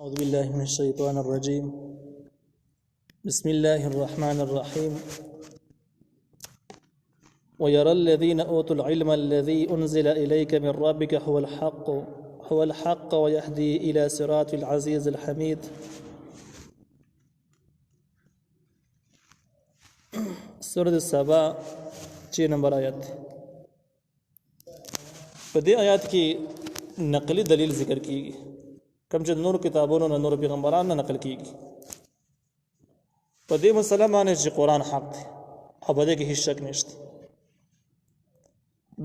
أعوذ بالله من الشيطان الرجيم. بسم الله الرحمن الرحيم. ويرى الذين أوتوا العلم الذي أنزل إليك من ربك هو الحق ويهدي إلى صراط العزيز الحميد. سورة السبا 6 نمبر آیت. په دې آیات کې نقلی دلیل ذکر کیږي کوم چې نور کتابونو نه نور پیغمبرانو نه نقل کیږي په دې مسله باندې چې قرآن حق دی او په دې کې هیڅ شک نشته.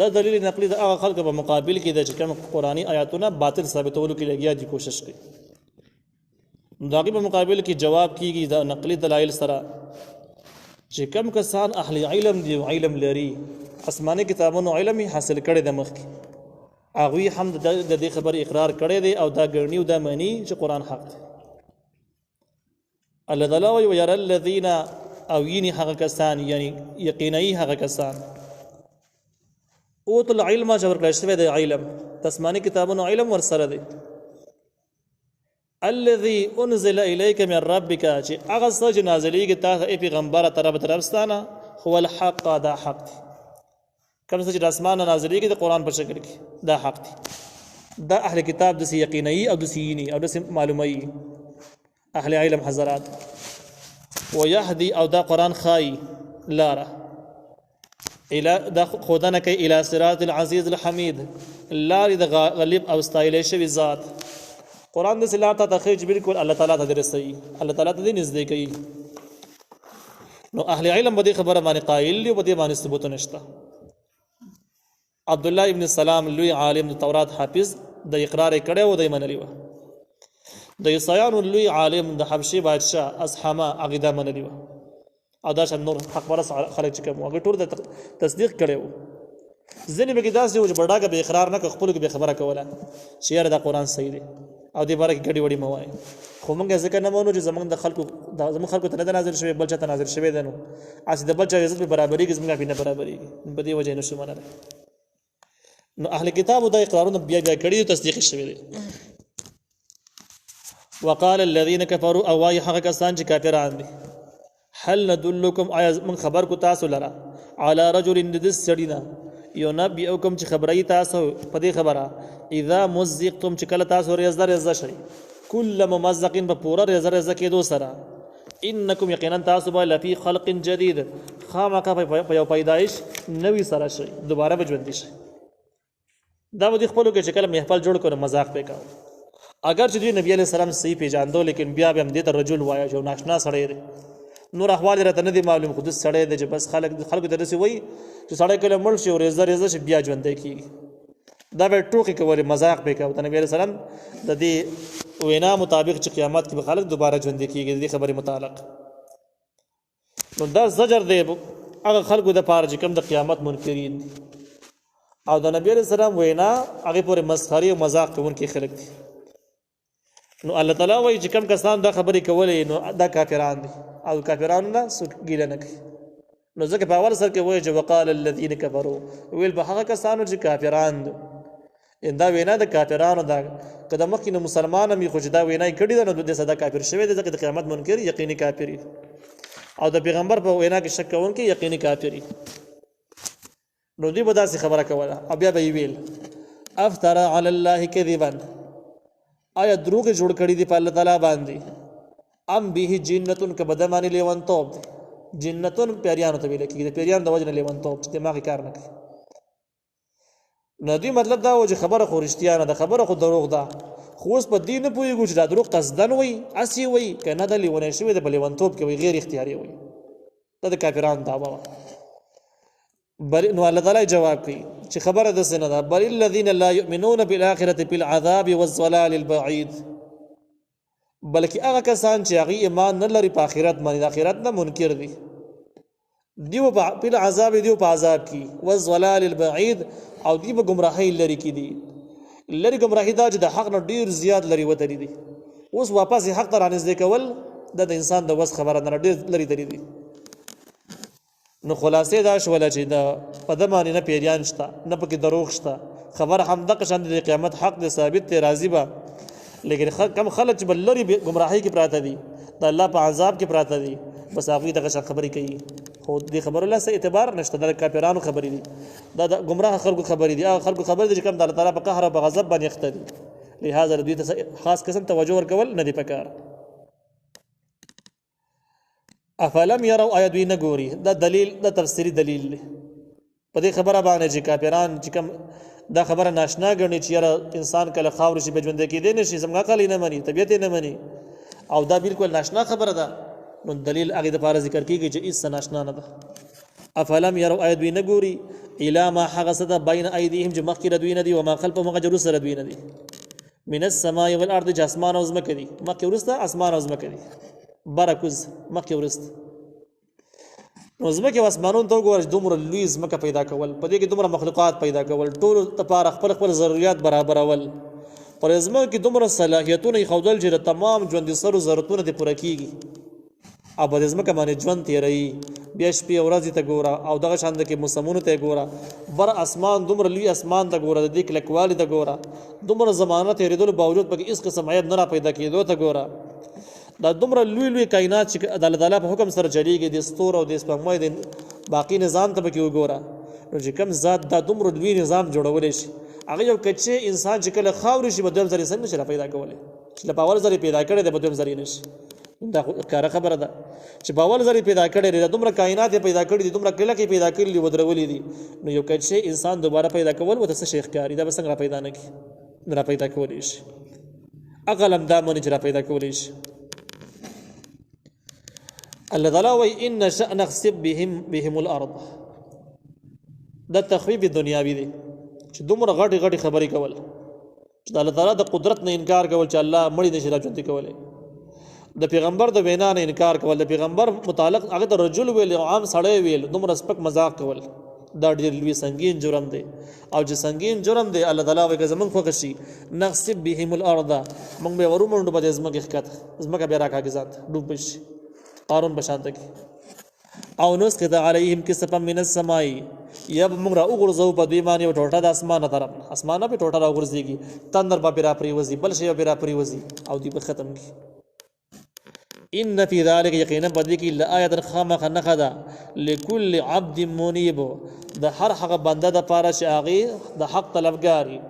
دا دلیل نقلی د هغه خلکو په مقابل کې د چې کوم قرآني آیاتونه باطل ثابتولو کې لګیا دي کوشش کوي. د هغې په مقابل کې جواب کیږي د نقلی دلایل سره چې کوم کسان اهل علم دي او علم لري آسماني کتابونو علم حاصل کړی د مخکې هغوی هم د دې خبر اقرار کړی دی او دا ګڼي او دا مني چې قرآن حق دی. الله تعالی وایي ویرى الذین او ییني هغه کسان یعنی یقیني هغه کسان اوتوا العلم چې ورکړل شوی دی علم د آسماني کتابونو علم ورسره دی الذي انزل اليك من ربك چې هغه څه چې نازلېږي تاسو ای پیغمبره طرفستانه هو الحق دا حق دی. کوم څه چې د اسمانه نازلېږي د قرآن په شکل کې دا حق دی. دا اهل کتاب داسې یقیني او داسې ییني او داسې معلوموي اهل علم حضرات. ویهدي او دا قرآن ښایي لاره دا ښودنه کوي الى صراط العزیز الحمید لارې د غالب او ستایلی شوي ذات. قرآن داسې لار ته ښایي چې بلکل الله تعالی ته دې رسوي الله تعالی ته دې نږدې کوي. نو اهل علم په دې خبره باندې قایل دي او په دې باندې ثبوت نشته. عبدالله ابن سلام لوی عالم د تورات حافظ د اقرار کړی و د منلی و. د عیسایانو لوی عالم د حبشي بادشاه اصحامه عقیده منلی و او دا شان نور حق پرست خلک چې کوم هغه ټول د تصدیق کړی و. ځینې پکې داسې و چې بډاګه به اقرار نه کوي خپلو کې به خبره کوله چې یاره دا قرآن صحیح دی او دې باره کې ګډې وډې مه وایي. خو موږ ځکه نه منو چې زموږ خلکو ته نه ده نازل شوی بل چا ته نازل شوی دی نو هسې د بل چا عزت پې برابرېږي زموږ پې نه برابرېږي په دې وجه یې نشو منلی. نو اهل کتابو دا اقرارونه بیا کړي دي تصدیق شوی دی. وقال الذين كفروا او وايي هغه کسان چې کافران دي هل ندلكم آیا من خبر کو تاسو لرا على رجل ندس سړینا ينبئكم چې خبري تاسو په دې خبره اذا مزقتم چې کله تاسو رزه شي كل ممزق په پورا رزه کېدو سره انکم یقینا تاسو به لفي خلق جديد خامخا په یو پیدایش نوی سره شي دوباره به ژوندي شي. دا به دې خپلو کې چې کله محفل جوړ کړو مذاق پې کوو اگر چې دوی نبي علیه السلام صحیح پېژاندو لیکن بیا به هم دې ته رجل وایه چې ناشنا سړی دی نور احوال یې راته نه دي معلوم خو داسې سړی دی چې بس خلکو ته داسې وایي چې سړی کله مړ شي او ریزه شي بیا ژوندی کېږي. دا به ټوکې کولې مذاق پې کوو د نبي علیه السلام د دې وینا مطابق چې قیامت کې به خلک دوباره ژوندي کېږي د دې خبرې متعلق. نو دا زجر دی هغه خلکو دپاره چې کوم د قیامت منکرین دي او د نبی علیه السلام وینا هغې پورې مسخري او مذاق کوونکي خلک دي. نو الله تعالی وایي چې کوم کسان دا خبرې کولې نو دا کافران دي او کافرانو نه څوک ګیله نه کوي. نو ځکه په اول سر کې وایي چې وقال الذین کفروا ویل به هغه کسانو چې کافران دي دا وینا د کافرانو ده که د مخکې نو مسلمان هم خو چې دا وینا یې کړې ده نو دې سره دا کافر شوی دی ځکه د قیامت منکر یقیني کافر او د پیغمبر په وینا کې شک کوونکی یقیني کافر. نو دوی به داسې خبره کوله او بیا به یې ویل افترى علی الله کذبا آیا دروغ جوړ کړي دي په الله تعالی باندې ام به جنتون که بده باندې لیونتوب دی. جنتون پیریانو ته ویل کېږي د پیریانو د وجه نه لیونتوب چې دماغ کار نه کوي. نو دوی مطلب دا و چې خبره خو رښتیا نه ده خبره خو دروغ ده خو اوس په دې نه پوهېږو چې دا دروغ قصدن وایي هسې وایي که نه ده لیونی شوی ده په لیونتوب کې وایي غیر اختیاري وایي دا د کافرانو دعوه وه. نو الله تعالی جواب کوي چې خبره داسې نه ده بل الذین لا یؤمنون بالآخرة بالعذاب والضلال البعید بلکې هغه کسان چې هغوی ایمان نه لري په آخرت باندې د آخرت نه منکر دي دیو په عذاب دیو په عذاب کې والضلال البعید او دی په ګمراهۍ لري کې دي. لري ګمراهي دا چې د حق نه ډېر زیات لري وتلي دي اوس واپس یې حق ته رانږدې کول دا د انسان د وس خبره نه ډېر لرې تلي دي. نو خلاصې دا شوله چې په ده باندې نه پیریان شته نه پکې دروغ شته خبر همدغه شان د قیامت حق دی ثابت دی راضي به لیکن کم خلک چې بل لري ګمراهۍ کې پراته دي د الله په عذاب کې پراته دي بس هغوی دغه شان خبرې کوي خو دې خبرو له څه اعتبار نشته د کافرانو خبرې دي دا د ګمراه خلکو خبرې دي هغه خلکو خبرې دي چې کوم د الله تعالی په قهر او په غضب باندې اخته دي لهذا دوی ته خاص قسم توجه ورکول نه دي پکار افلم يروا آیا دوی نه ګوري دا دلیل دا تفسیری دلیل دی په دې خبره باندې چې کافران چې کوم دا خبره ناشنا ګڼي چې یاره انسان کله خاورې شي به ژوندی کېدی نه شي زموږ عقل یې نه مني طبیعت یې نه مني او دا بالکل ناشنا خبره ده نو دلیل هغې دپاره ذکر کېږي چې هېڅ ناشنا نه ده افلم یروا آیا دوی نه ګوري الی ما هغه څه ده بین ایدیهم چې مخکې د دوی نه دي وما خلفهم هغه چې وروسته د دوی نه دي من السماء والارض چې اسمان او ځمکه دي مخکې وروسته اسمان او ځمکه دي برکوز مخکې وروسته نو ځمکې او اسمانونو ته وګوره چې دومره لوی ځمکه پیدا کول په دې کې دومره مخلوقات پیدا کول ټولو لپاره خپل خپل ضرورت برابرول پر ځمکه کې دومره صلاحیتونه ایښودل چې د تمام ژوندي سرو ضرورتونه دې پوره کېږي او په دې ځمکه باندې ژوند تېروي بیا شپې او ورځې ته ګوره او دغه شان د کې موسمونو ته ګوره بر اسمان دومره لوی اسمان ته ګوره د دې کلکوالي ته ګوره دومره زمانه تېرېدلو باوجود پکې هېڅ قسم عیب نه را پیدا کېدو ته ګوره دا دومره لوی لوی کائنات چې د الله تعالی په حکم سره چلیږي د ستورو او د سپوږمۍ د باقي نظام ته پکې وګوره نو چې کوم ذات دا دومره لوی نظام جوړولی شي هغه یو کچې انسان چې کله خاورې شي به دویم ځل یې څنګه نشي را پیدا کولی چې له په اول ځل یې پیدا کړی دی به دویم ځل یې نشي دا ښکاره خبره ده چې په اول ځل یې پیدا کړی دی دومره کائنات یې پیدا کړي دي دومره کلک یې پیدا کړي دي ودرولي دي نو یو کچې انسان دوباره پیدا کول ورته څه شی ښکاري دا به څنګه را پیدا نه کړي نه را پیدا کولی شي عقل هم دا مني چې را پیدا کولی شي الله تعالی وایي ان نشأ نخسف بهم الارض دا تخویف دنیاوي دی چې دومره غټې غټې خبرې کول چې د الله تعالی د قدرت نه انکار کول چې الله مړي نشي راژوندي کولی د پیغمبر د وینا نه انکار کول د پیغمبر متعلق هغه د رجل ویل او عام سړی ویل دومره سپک مذاق کول دا ډېر لوی سنګین جرم دی او چې سنګین جرم دی الله تعالی وایي که زموږ خوښه شي نخسف بهم الارض موږ به یې ورومنډو به د ځمکې ښکته ځمکه بیا راکاږي ځان ته ډوب به شي قارون بشانته کی او نسقط علیهم کسفا من السماء یا موږ را وګرځو په دوی باندې یو ټوټه د اسمانه طرف اسمانه په ټوټه را وګرځيږي تندر به را پریوزي بل شی به را پریوزي او دی به ختم کی ان فی ذلک یقینا بدی کی لآیت خامخ نخدا لكل عبد منیب د هر هغه بنده د پاره چې هغه د حق طلبګاری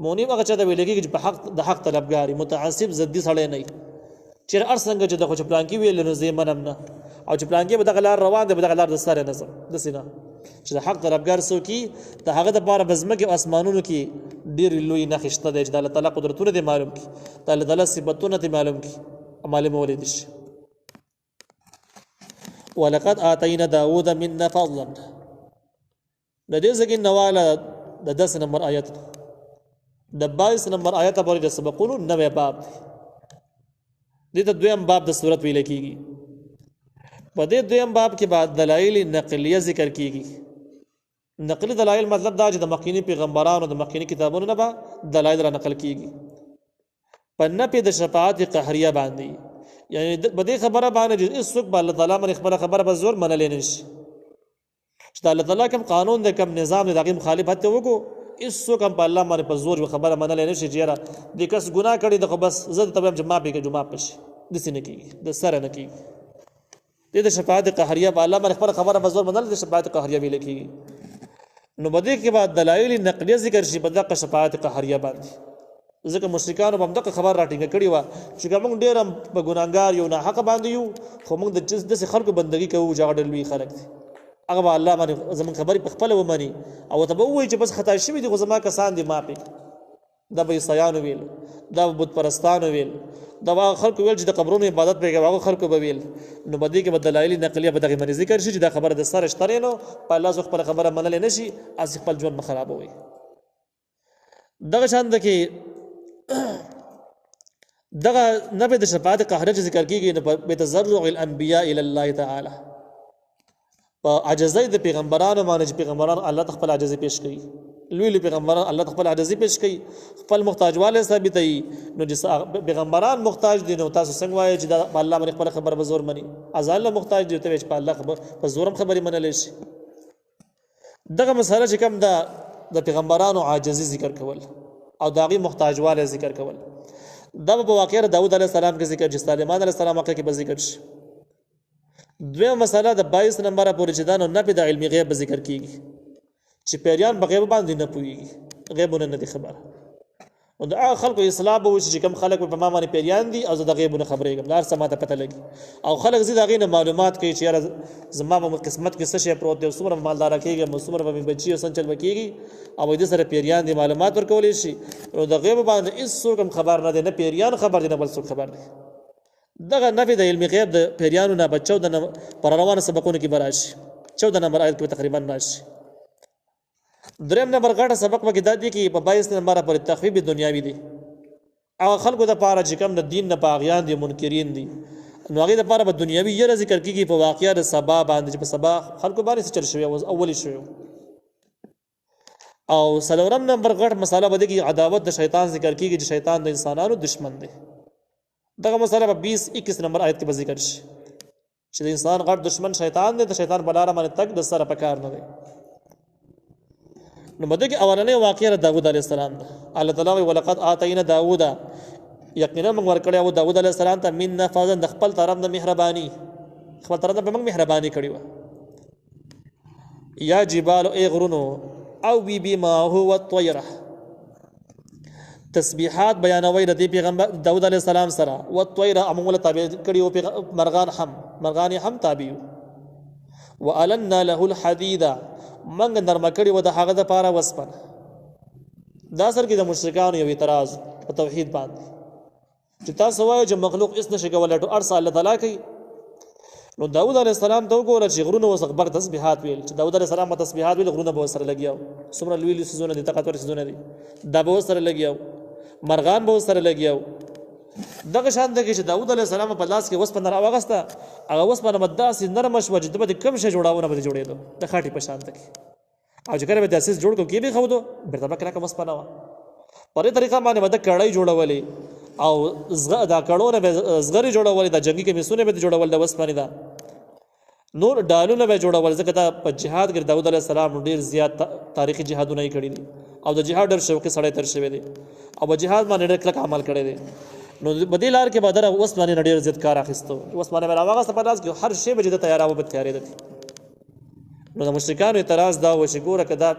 منیب هغه چا ته ویل کېږي چې په حق د حق طلبګاری متعصب زدي سړی نه چیر ار څنګه چې د خو پلانکی ویل نو زه منم نه او چې پلانکی به دغه لار روان دی به دغه لار د سره نظر د سینه چې د حق طلبګار سو کی د هغه د بار بزمکه اسمانونو کې ډیر لوی نه خشته دی چې د الله تعالی قدرتونه دي معلوم کی د الله تعالی صفاتونه دي معلوم کی معلوم ولید شي ولقد اتینا داوود منا فضلا د دې ځکه نواله د 10 نمبر آیت د 22 نمبر آیت پورې د سبقونو نوې باب دې ته دویم باب د صورت ویل کېږي په دې دویم باب کې بعد دلایل نقلیه ذکر کېږي نقلی دلایل مطلب دا چې د مخکینی پیغمبرانو د مخکینی کتابونو نه به دلایل را نقل کېږي په نفي د شفاعت قهریه باندې یعنی په دې خبره باندې چې هیڅوک به الله تعالی باندې خبره په زور منلی نه شي چې د الله تعالی کوم قانون دی کوم نظام دی د هغې مخالفت ته وکړو هیڅوک هم په الله باندې په زور خبره منلی نه شي چې یاره دې کس ګناه کړی د خو بس زه درته وایم چې معاف یې کړي معاف به شي داسې نه کېږي د سره نه کېږي دې د شفاعت قهریه په الله باندې خپله خبره په زور منل د شفاعت قهریه ویل کېږي نو په دې کې بعد دلایل نقلیه ذکر شي په دغه شفاعت قهریه باندې ځکه مشرکانو به همدغه خبر راټینګه کړې وه چې که موږ ډېر هم په ګناهګار یو ناحقه باندې یو خو موږ داسې خلکو بندګي کوو چې هغه ډېر لوی خلک دي هغه به الله باندې زموږ خبرې په خپله ومني او ورته به ووایي چې بس خطا شوي دي خو زما کسان دي معاف یې دا به عیسایانو ویل دا به بت پرستانو ویل دا به خلکو ویل چې د قبرونو عبادت پرې کوي هغه خلکو به ویل نو په دې کې به دلایل نقلیه په دغې باندې ذکر شي چې دا خبره د سره شته نو په الله زه خپله خبره منلی نه شي هسې خپل ژوند مه خرابوئ دغه شان ده کې دغه نفي د شفاعت قهريه ذکر کیږي نو په تضرع الانبیاء الى الله تعالی په عجزۍ د پیغمبرانو باندې چې پیغمبران الله خپل عجزي پیش کوي لوی لوی پیغمبران الله خپل عجزي پیش کوي خپل محتاجواله ثابتوي نو چې پیغمبران محتاج دي نو تاسو څنګه وایي چې د الله باندې خپل خبر به زور مني ازاله محتاج دي ته چې په الله خبر په زورم خبري منل شي دغه مسله چې کوم د پیغمبرانو عاجزي ذکر کول او داغي محتاجواله ذکر کول دا په واقعه داود علیه السلام کې ذکر چې سلیمان علیه السلام واقعه کې به ذکر شي. دویمه مسله د 22 نمبره پورې چې دا نو نفي د علم غیب ذکر کیږي چې پیریان په غیب باندې نه پوهیږي، غیبونه نه دي خبره. او د هغه خلکو اصلاح به وشي چې کوم خلک په ما باندې پیریان دي او زه د غیبونه خبرېږم، دا هر څه ماته پته لګي او خلک زه د هغې نه معلومات کوي چې یاره زما په قسمت کې څه شی پروت دی او څومره مالداره کېږم او څومره به مې بچي او څنګه چل به کېږي او دې سره پیریان دي معلومات ورکولی شي. نو د غیب باندې هېڅوک هم خبر نه دی، نه پیریان خبر دي نه بل څوک خبر دی. دغه نفي د علم غیب د پیریانو نه به 14 پر روانو سبقونو کې به راشي، 14 نمبر آیت کې تقریبا راشي. دریم نمبر غټه سبق به کې دا دی چې په 22 نمبره پورې تخفیف دنیاوي دی. هغه خلکو دپاره چې کوم د دین نه باغیان دي، منکرین دي، نو هغې دپاره به دنیاوي یره ذکر کېږي په واقعه د سبا باندې چې په سبا خلکو باندې څه چل شوی اولي شوی. او څلورم نمبر غټ مسله به دی کې عداوت د شیطان ذکر کېږي چې شیطان د انسانانو دشمن دی. دغه مسله به 20-21 نمبر آیت کې به ذکر شي چې د انسان غټ دشمن شیطان دی، د شیطان په لاره باندې تګ د سره په کار نه دی. نو بده کې اولنې واقعه د داود علیه السلام ده. الله تعالی وایي ولقد آتینا داود، یقینا موږ ورکړی و داود علیه السلام ته منا فضلا د خپل طرف نه مهرباني، خپل طرف نه به موږ مهرباني کړې وه. یا جبال ای غرونو اوبي بما هو الطیره، تسبیحات بیانوي د دې پیغمبر داود علیه السلام سره. والطیره امول تابع کړي او مرغان هم تابع. والنا له الحديد، منګ نرمه کړي و د هغه دپاره وسپنه. دا اصل کې د مشرکانو یو اعتراض په توحید باندې چې تاسو وایئ چې مخلوق هېڅ نشي کولی، ټول هر څه الله تعالی کوي. نو داود علیه السلام ته وګوره چې غرونه اوس اکبر تسبیحات ویل، چې داود علیه السلام به تسبیحات ویل، غرونه به ورسره لګیا وو، څومره لوی لوی څیزونه دي، طاقتور څیزونه دي، دا به ورسره لګیا وو، مرغان به ورسره لګیا وو. دغه شان دی چې داود علیه السلام په لاس کې وسپنه راواغسته، هغه وسپنه به داسې نرمه شوه چې د به د کوم شی جوړاونه به جوړېدو د خاټې په شان کې. او چې کله به داسې جوړ کړو کې به ښودو بېرته به کلکه وسپنه وه. په دې طریقه باندې به د کړۍ جوړولې او دا کړونه به زغرې جوړولې، دا جنګي کمیسونه به جوړول د وسپنې ده، نور ډالونه به جوړول. ځکه دا په جهاد کې داود علیه السلام ډېر زیات تاریخي جهادونه یې کړي دي او د جهاد ډېر شوقي سړی تېر شوی دی او په جهاد باندې ډېر کلک عمل کړی دی. نو په دې لار کې به دغه وسپنې نه ډېر زیات کار اخیستو، وسپنه به راواغسته په لاس کې، هر شی به چې ده تیاراوه به تیارېده. نو د مشرکانو اعتراض دا و چې ګوره که دا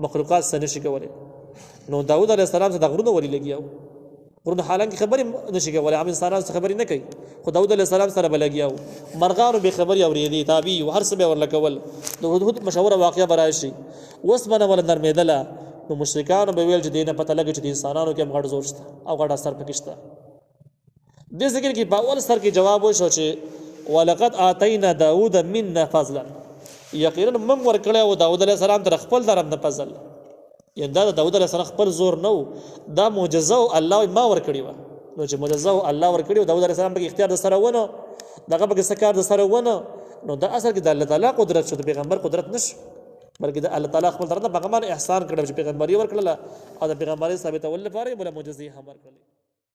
مخلوقات څه نشي کولی، نو داود علیه السلام ته د غرونه ولې لګیا وو؟ غرونه حالانکه خبرې نشي کولی، عام انسانانو څه خبرې نه کوي، خو داود علیه السلام سره به لګیا وو. مرغانو بې خبرې اورېدې، تابع وو، هر څه به یې ورله کول. د هدهد مشهوره واقعه به راشي، وسپنه ورله نرمېدله. نو مشرکانو به ویل چې دې نه پته لګي چې د انسانانو کې هم غټ زور شته او غټ اثر پکې شته. دې ذکر کې په اول سر کې جواب وشو چې ولقد آتینا داود منا فضلا، یقینا موږ ورکړی و داود علیه السلام ته خپل طرف نه فضل. یعنې دا د داود علیه السلام خپل زور نه و، دا معجزه و الله ما ورکړې وه. نو چې معجزه و الله ورکړې و، داود علیه السلام پکې اختیار د سره ونه، دغه پکې څه کار د سره ونه، نو دا اصل کې د الله تعالی قدرت شو، د پیغمبر قدرت نه شو، بلکې د الله تعالی خپل طرف نه په هغه باندې احسان کړی چې پیغمبري ورکړله او د پیغمبري ثابتولو لپاره یې بله معجزې هم ورکړلې.